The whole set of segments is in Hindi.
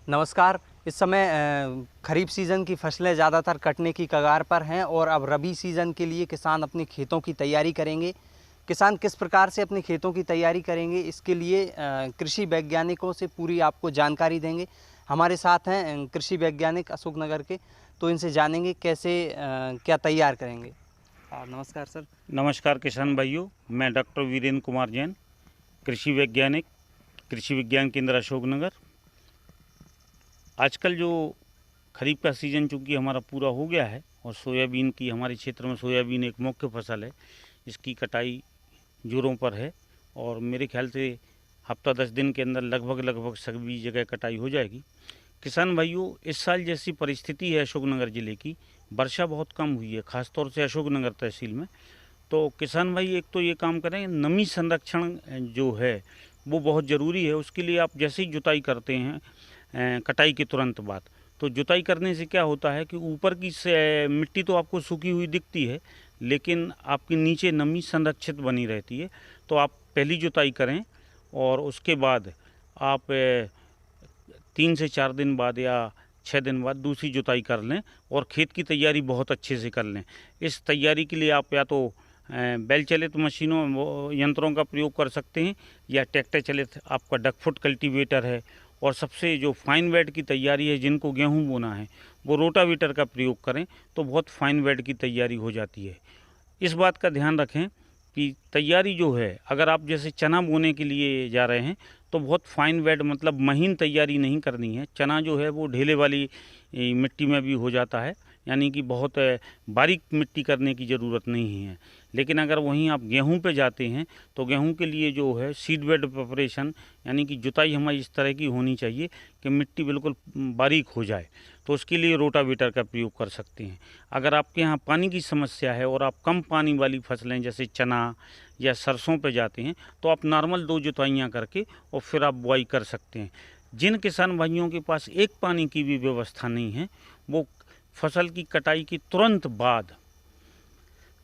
नमस्कार। इस समय खरीफ सीज़न की फसलें ज़्यादातर कटने की कगार पर हैं और अब रबी सीज़न के लिए किसान अपने खेतों की तैयारी करेंगे। किसान किस प्रकार से अपने खेतों की तैयारी करेंगे, इसके लिए कृषि वैज्ञानिकों से पूरी आपको जानकारी देंगे। हमारे साथ हैं कृषि वैज्ञानिक अशोकनगर के, तो इनसे जानेंगे कैसे क्या तैयार करेंगे। नमस्कार सर। नमस्कार किसान भाइयों, मैं डॉक्टर वीरेंद्र कुमार जैन, कृषि वैज्ञानिक, कृषि विज्ञान केंद्र अशोकनगर। आजकल जो खरीफ का सीज़न चूँकि हमारा पूरा हो गया है और सोयाबीन की, हमारे क्षेत्र में सोयाबीन एक मुख्य फसल है, इसकी कटाई जोरों पर है और मेरे ख्याल से हफ्ता 10 दिन के अंदर लगभग सभी जगह कटाई हो जाएगी। किसान भाइयों, इस साल जैसी परिस्थिति है अशोकनगर ज़िले की, वर्षा बहुत कम हुई है, ख़ासतौर से अशोकनगर तहसील में। तो किसान भाई एक तो ये काम करें, नमी संरक्षण जो है वो बहुत ज़रूरी है। उसके लिए आप जैसे ही जुताई करते हैं कटाई के तुरंत बाद, तो जुताई करने से क्या होता है कि ऊपर की मिट्टी तो आपको सूखी हुई दिखती है, लेकिन आपकी नीचे नमी संरक्षित बनी रहती है। तो आप पहली जुताई करें और उसके बाद आप 3 से 4 दिन बाद या 6 दिन बाद दूसरी जुताई कर लें और खेत की तैयारी बहुत अच्छे से कर लें। इस तैयारी के लिए आप या तो बैल चलित मशीनों यंत्रों का प्रयोग कर सकते हैं या ट्रैक्टर चलित आपका डगफुट कल्टीवेटर है, और सबसे जो फाइन बेड की तैयारी है, जिनको गेहूं बोना है वो रोटावेटर का प्रयोग करें तो बहुत फाइन बेड की तैयारी हो जाती है। इस बात का ध्यान रखें कि तैयारी जो है, अगर आप जैसे चना बोने के लिए जा रहे हैं तो बहुत फाइन बेड मतलब महीन तैयारी नहीं करनी है। चना जो है वो ढेले वाली मिट्टी में भी हो जाता है, यानी कि बहुत बारीक मिट्टी करने की ज़रूरत नहीं है। लेकिन अगर वहीं आप गेहूं पे जाते हैं तो गेहूं के लिए जो है सीड बेड प्रिपरेशन, यानी कि जुताई हमारी इस तरह की होनी चाहिए कि मिट्टी बिल्कुल बारीक हो जाए, तो उसके लिए रोटावेटर का प्रयोग कर सकते हैं। अगर आपके यहाँ पानी की समस्या है और आप कम पानी वाली फसलें जैसे चना या सरसों पे जाते हैं तो आप नॉर्मल 2 जुताइयाँ करके और फिर आप बुआई कर सकते हैं। जिन किसान भाइयों के पास एक पानी की भी व्यवस्था नहीं है, वो फसल की कटाई की तुरंत बाद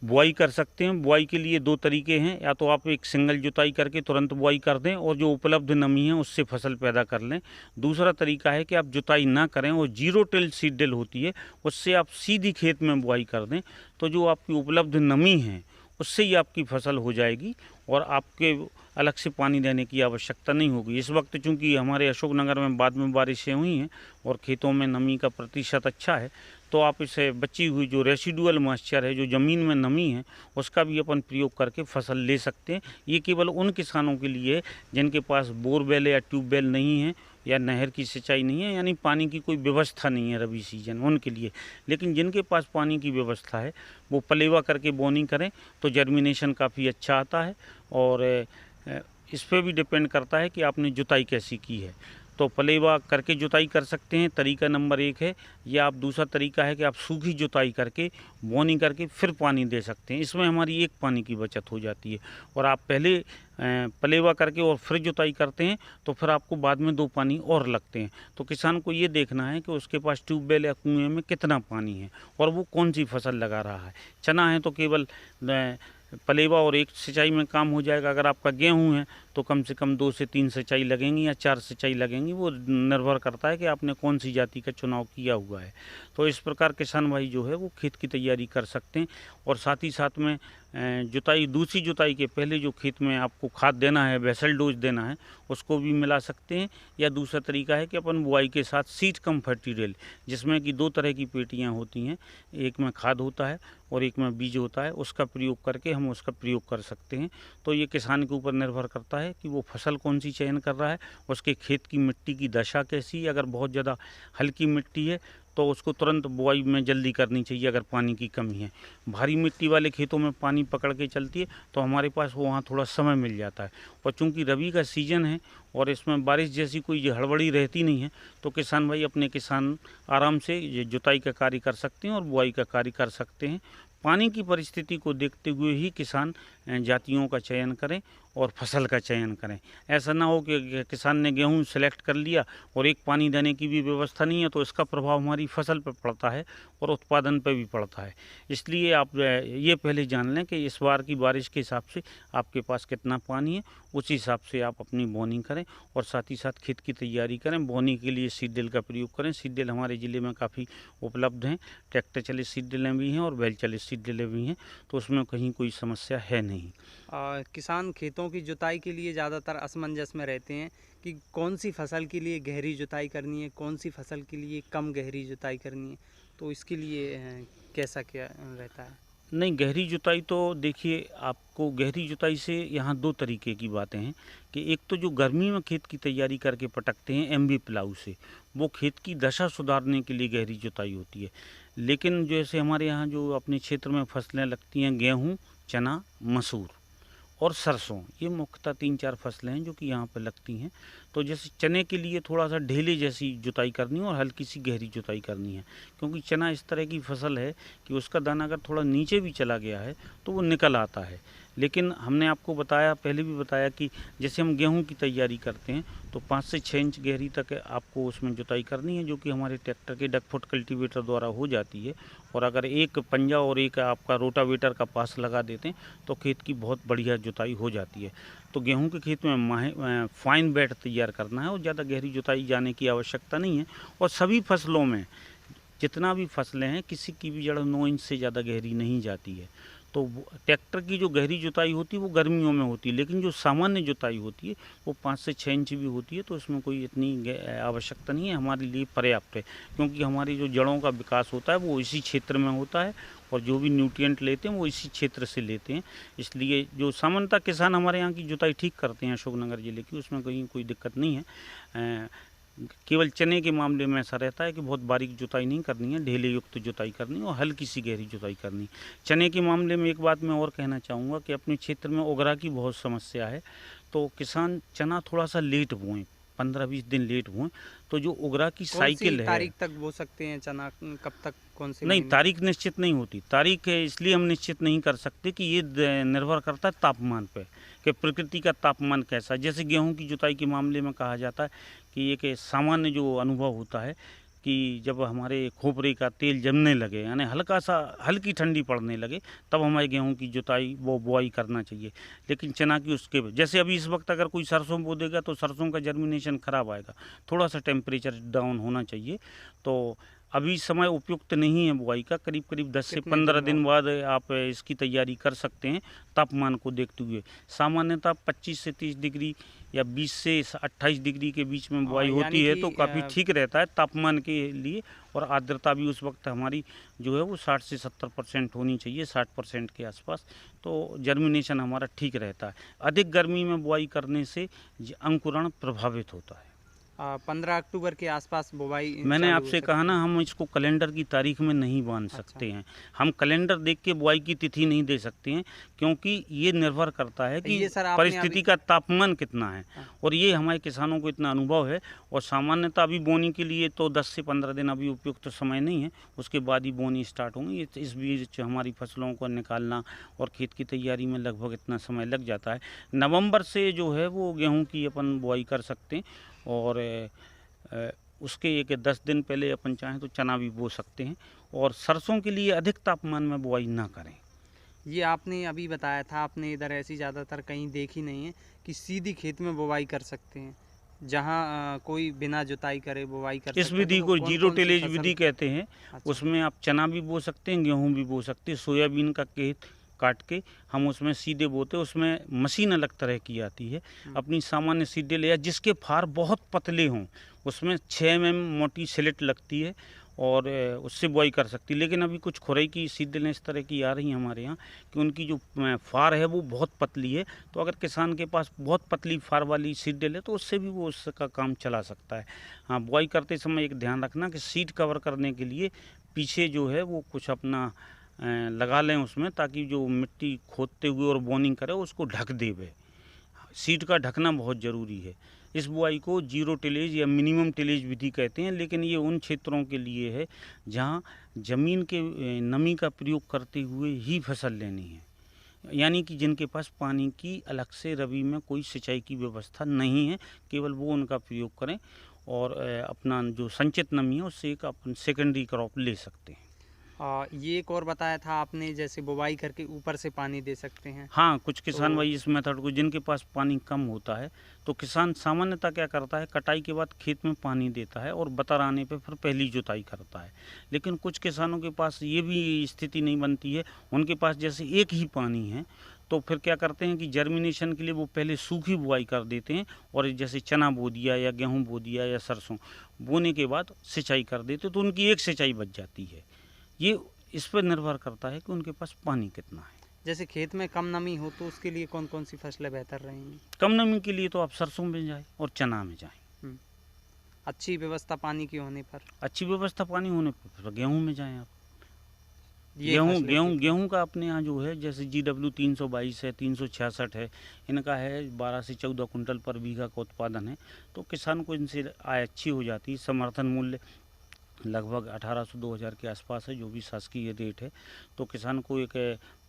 बुआई कर सकते हैं। बुआई के लिए 2 तरीके हैं, या तो आप एक सिंगल जुताई करके तुरंत बुआई कर दें और जो उपलब्ध नमी है उससे फसल पैदा कर लें। दूसरा तरीका है कि आप जुताई ना करें और जीरो टिल सीड ड्रिल होती है, उससे आप सीधी खेत में बुआई कर दें, तो जो आपकी उपलब्ध नमी है उससे ही आपकी फसल हो जाएगी और आपके अलग से पानी देने की आवश्यकता नहीं होगी। इस वक्त चूँकि हमारे अशोकनगर में बाद में बारिशें हुई हैं और खेतों में नमी का प्रतिशत अच्छा है, तो आप इसे बची हुई जो रेसिडुअल मॉइस्चर है, जो ज़मीन में नमी है, उसका भी अपन प्रयोग करके फसल ले सकते हैं। ये केवल उन किसानों के लिए है जिनके पास बोरवेल या ट्यूबवेल नहीं है या नहर की सिंचाई नहीं है, यानी पानी की कोई व्यवस्था नहीं है रबी सीजन, उनके लिए। लेकिन जिनके पास पानी की व्यवस्था है वो पलेवा करके बोनी करें तो जर्मिनेशन काफ़ी अच्छा आता है। और इस पर भी डिपेंड करता है कि आपने जुताई कैसी की है। तो पलेवा करके जुताई कर सकते हैं, तरीका नंबर 1 है। या आप दूसरा तरीका है कि आप सूखी जुताई करके बोनी करके फिर पानी दे सकते हैं। इसमें हमारी एक पानी की बचत हो जाती है। और आप पहले पलेवा करके और फिर जुताई करते हैं तो फिर आपको बाद में 2 पानी और लगते हैं। तो किसान को ये देखना है कि उसके पास ट्यूबवेल या कुएँ में कितना पानी है और वो कौन सी फसल लगा रहा है। चना है तो केवल पलेवा और 1 सिंचाई में काम हो जाएगा। अगर आपका गेहूँ है तो कम से कम 2 से 3 सिंचाई लगेंगी या 4 सिंचाई लगेंगी, वो निर्भर करता है कि आपने कौन सी जाति का चुनाव किया हुआ है। तो इस प्रकार किसान भाई जो है वो खेत की तैयारी कर सकते हैं। और साथ ही साथ में दूसरी जुताई के पहले जो खेत में आपको खाद देना है, बेसल डोज देना है, उसको भी मिला सकते हैं। या दूसरा तरीका है कि अपन बुआई के साथ सीड कम फर्टिलाइजर, जिसमें कि 2 तरह की पेटियाँ होती हैं, एक में खाद होता है और एक में बीज होता है, उसका प्रयोग करके हम उसका प्रयोग कर सकते हैं। तो ये किसान के ऊपर निर्भर करता है कि वो फसल कौन सी चयन कर रहा है, उसके खेत की मिट्टी की दशा कैसी है। अगर बहुत ज़्यादा हल्की मिट्टी है तो उसको तुरंत बुआई में जल्दी करनी चाहिए अगर पानी की कमी है। भारी मिट्टी वाले खेतों में पानी पकड़ के चलती है तो हमारे पास वहाँ थोड़ा समय मिल जाता है। और चूँकि रबी का सीज़न है और इसमें बारिश जैसी कोई हड़बड़ी रहती नहीं है, तो किसान भाई किसान आराम से ये जुताई का कार्य कर सकते हैं और बुआई का कार्य कर सकते हैं। पानी की परिस्थिति को देखते हुए ही किसान जातियों का चयन करें और फसल का चयन करें। ऐसा ना हो कि किसान ने गेहूं सेलेक्ट कर लिया और एक पानी देने की भी व्यवस्था नहीं है, तो इसका प्रभाव हमारी फसल पर पड़ता है और उत्पादन पर भी पड़ता है। इसलिए आप ये पहले जान लें कि इस बार की बारिश के हिसाब से आपके पास कितना पानी है, उस हिसाब से आप अपनी बोनी करें और साथ ही साथ खेत की तैयारी करें। बोनी के लिए सीड ड्रिल का प्रयोग करें। सीड ड्रिल हमारे ज़िले में काफ़ी उपलब्ध हैं, ट्रैक्टर चलित सीड ड्रिलें भी हैं और बैल चलित सीड ड्रिलें भी हैं, तो उसमें कहीं कोई समस्या है नहीं। किसान खेतों की जुताई के लिए ज़्यादातर असमंजस में रहते हैं कि कौन सी फसल के लिए गहरी जुताई करनी है, कौन सी फसल के लिए कम गहरी जुताई करनी है, तो इसके लिए कैसा क्या रहता है? नहीं, गहरी जुताई तो देखिए, आपको गहरी जुताई से यहाँ दो तरीके की बातें हैं कि एक तो जो गर्मी में खेत की तैयारी करके पटकते हैं एमवी प्लाऊ से, वो खेत की दशा सुधारने के लिए गहरी जुताई होती है। लेकिन जैसे हमारे यहाँ जो अपने क्षेत्र में फसलें लगती हैं, गेहूँ, चना, मसूर और सरसों, ये मुख्यतः 3-4 फसलें हैं जो कि यहाँ पर लगती हैं। तो जैसे चने के लिए थोड़ा सा ढेले जैसी जुताई करनी है और हल्की सी गहरी जुताई करनी है, क्योंकि चना इस तरह की फसल है कि उसका दाना अगर थोड़ा नीचे भी चला गया है तो वो निकल आता है। लेकिन हमने आपको बताया, पहले भी बताया कि जैसे हम गेहूं की तैयारी करते हैं तो 5 से 6 इंच गहरी तक आपको उसमें जुताई करनी है, जो कि हमारे ट्रैक्टर के डगफुट कल्टीवेटर द्वारा हो जाती है। और अगर एक पंजा और एक आपका रोटावेटर का पास लगा देते हैं तो खेत की बहुत बढ़िया जुताई हो जाती है। तो गेहूं के खेत में फाइन बेड तैयार करना है और ज़्यादा गहरी जुताई जाने की आवश्यकता नहीं है। और सभी फसलों में जितना भी फसलें हैं, किसी की भी जड़ 9 इंच से ज़्यादा गहरी नहीं जाती है। तो ट्रैक्टर की जो गहरी जुताई होती है वो गर्मियों में होती है, लेकिन जो सामान्य जुताई होती है वो 5 से 6 इंच भी होती है, तो इसमें कोई इतनी आवश्यकता नहीं है, हमारे लिए पर्याप्त है। क्योंकि हमारी जो जड़ों का विकास होता है वो इसी क्षेत्र में होता है और जो भी न्यूट्रिएंट लेते हैं वो इसी क्षेत्र से लेते हैं। इसलिए जो सामान्यतः किसान हमारे यहाँ की जुताई ठीक करते हैं अशोकनगर ज़िले की, उसमें कहीं कोई दिक्कत नहीं है। केवल चने के मामले में ऐसा रहता है कि बहुत बारीक जुताई नहीं करनी है, ढेले युक्त जुताई करनी है और हल्की सी गहरी जुताई करनी है। चने के मामले में एक बात मैं और कहना चाहूँगा कि अपने क्षेत्र में ओगरा की बहुत समस्या है, तो किसान चना थोड़ा सा लेट बोएं, 15-20 दिन लेट बोएं, तो जो ओगरा की साइकिल है। तारीख तक बो सकते हैं चना, कब तक, कौन से नहीं, महीने? तारीख निश्चित नहीं होती। तारीख इसलिए हम निश्चित नहीं कर सकते कि ये निर्भर करता है तापमान पे, कि प्रकृति का तापमान कैसा है। जैसे गेहूं की जुताई के मामले में कहा जाता है कि एक सामान्य जो अनुभव होता है कि जब हमारे खोपरे का तेल जमने लगे, यानी हल्की ठंडी पड़ने लगे, तब हमारे गेहूं की जुताई वो बुआई करना चाहिए। लेकिन चना की उसके जैसे अभी इस वक्त अगर कोई सरसों बो देगा तो सरसों का जर्मिनेशन ख़राब आएगा, थोड़ा सा टेम्परेचर डाउन होना चाहिए। तो अभी समय उपयुक्त नहीं है बुआई का, करीब 10 से 15 दिन बाद आप इसकी तैयारी कर सकते हैं तापमान को देखते हुए। सामान्यतः 25 से 30 डिग्री या 20 से 28 डिग्री के बीच में बुआई होती है, तो काफ़ी ठीक रहता है तापमान के लिए। और आर्द्रता भी उस वक्त हमारी जो है वो 60 से 70% होनी चाहिए, 60% के आसपास, तो जर्मिनेशन हमारा ठीक रहता है। अधिक गर्मी में बुआई करने से अंकुरण प्रभावित होता है। 15 अक्टूबर के आसपास बुवाई मैंने आपसे कहा ना, हम इसको कैलेंडर की तारीख में नहीं बांध सकते हैं। हम कैलेंडर देख के बुआई की तिथि नहीं दे सकते हैं, क्योंकि ये निर्भर करता है कि परिस्थिति का तापमान कितना है। और ये हमारे किसानों को इतना अनुभव है। और सामान्यतः अभी बोनी के लिए तो 10 से 15 दिन अभी उपयुक्त समय नहीं है, उसके बाद ही बोनी स्टार्ट होंगी। इस बीच हमारी फसलों को निकालना और खेत की तैयारी में लगभग इतना समय लग जाता है। नवंबर से जो है वो गेहूँ की अपन बुआई कर सकते हैं, और उसके एक 10 दिन पहले अपन चाहें तो चना भी बो सकते हैं। और सरसों के लिए अधिक तापमान में बुआई ना करें। ये आपने अभी बताया था, आपने इधर ऐसी ज़्यादातर कहीं देखी नहीं है कि सीधी खेत में बुवाई कर सकते हैं, जहाँ कोई बिना जुताई करे बुवाई कर सकते हैं। इस विधि को जीरो टिलेज विधि कहते हैं। अच्छा। उसमें आप चना भी बो सकते हैं, गेहूँ भी बो सकते हैं। सोयाबीन का खेत काट के हम उसमें सीधे बोते, उसमें मशीन अलग तरह की आती है। अपनी सामान्य सीधे ले, जिसके फार बहुत पतले हों, उसमें 6 mm मोटी स्लिट लगती है और उससे बुआई कर सकती है। लेकिन अभी कुछ खुरई की सीधें इस तरह की आ रही हैं हमारे यहाँ कि उनकी जो फार है वो बहुत पतली है, तो अगर किसान के पास बहुत पतली फार वाली सीडें है तो उससे भी वो उसका काम चला सकता है। हाँ, बुआई करते समय एक ध्यान रखना कि सीड कवर करने के लिए पीछे जो है वो कुछ अपना लगा लें उसमें, ताकि जो मिट्टी खोदते हुए और बोनिंग करे उसको ढक देवे। सीड का ढकना बहुत ज़रूरी है। इस बुआई को जीरो टिलेज या मिनिमम टिलेज विधि कहते हैं, लेकिन ये उन क्षेत्रों के लिए है जहाँ ज़मीन के नमी का प्रयोग करते हुए ही फसल लेनी है। यानी कि जिनके पास पानी की अलग से रबी में कोई सिंचाई की व्यवस्था नहीं है, केवल वो उनका प्रयोग करें और अपना जो संचित नमी है उससे एक अपन सेकेंडरी क्रॉप ले सकते हैं। ये एक और बताया था आपने, जैसे बुवाई करके ऊपर से पानी दे सकते हैं। हाँ, कुछ किसान भाई इस मेथड को, जिनके पास पानी कम होता है तो किसान सामान्यतः क्या करता है, कटाई के बाद खेत में पानी देता है और बतर आने पे फिर पहली जुताई करता है। लेकिन कुछ किसानों के पास ये भी स्थिति नहीं बनती है, उनके पास जैसे एक ही पानी है तो फिर क्या करते हैं कि जर्मिनेशन के लिए वो पहले सूखी बुआई कर देते हैं और जैसे चना बो दिया या गेहूँ बो दिया या सरसों बोने के बाद सिंचाई कर देते, तो उनकी एक सिंचाई बच जाती है। ये इस पर निर्भर करता है कि उनके पास पानी कितना है। जैसे खेत में कम नमी हो तो उसके लिए कौन कौन सी फसलें बेहतर रहेंगी? कम नमी के लिए तो आप सरसों में जाएं और चना में जाएं। अच्छी व्यवस्था पानी की होने पर? अच्छी व्यवस्था पानी होने पर फिर गेहूँ में जाएं आप। गेहूँ का अपने यहाँ जो है जैसे GW 322 है, 366 है, इनका है 12 से 14 कुंटल पर बीघा का उत्पादन है। तो किसान को इनसे आय अच्छी हो जाती है। समर्थन मूल्य लगभग 1800-2000 के आसपास है, जो भी शासकीय रेट है। तो किसान को एक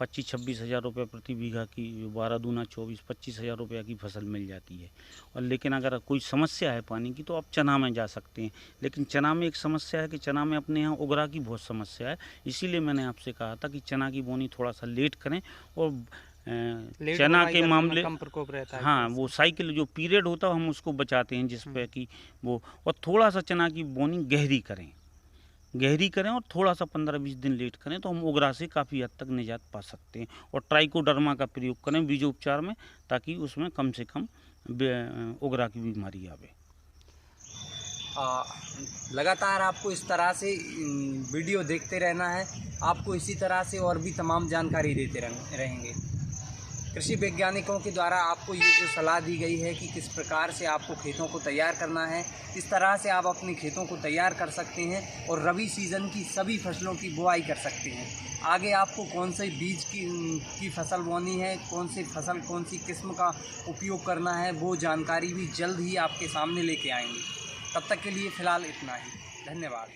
25-26 हज़ार रुपये प्रति बीघा की 12 दूना 24-25 हज़ार रुपये की फसल मिल जाती है। और लेकिन अगर कोई समस्या है पानी की तो आप चना में जा सकते हैं। लेकिन चना में एक समस्या है कि चना में अपने यहाँ उगरा की बहुत समस्या है, इसीलिए मैंने आपसे कहा था कि चना की बोनी थोड़ा सा लेट करें। और चना के मामले कम प्रकोप रहता है। हाँ, वो साइकिल जो पीरियड होता है हम उसको बचाते हैं, जिस पे कि वो, और थोड़ा सा चना की बोनी गहरी करें और थोड़ा सा 15-20 दिन लेट करें तो हम उगरा से काफ़ी हद तक निजात पा सकते हैं। और ट्राइकोडर्मा का प्रयोग करें बीजोपचार में, ताकि उसमें कम से कम उगरा की बीमारी आवे। लगातार आपको इस तरह से वीडियो देखते रहना है, आपको इसी तरह से और भी तमाम जानकारी देते रहेंगे। कृषि वैज्ञानिकों के द्वारा आपको ये जो सलाह दी गई है कि किस प्रकार से आपको खेतों को तैयार करना है, इस तरह से आप अपने खेतों को तैयार कर सकते हैं और रबी सीज़न की सभी फसलों की बुआई कर सकते हैं। आगे आपको कौन से बीज की फसल बोनी है, कौन सी किस्म का उपयोग करना है, वो जानकारी भी जल्द ही आपके सामने लेके आएंगे। तब तक के लिए फ़िलहाल इतना ही। धन्यवाद।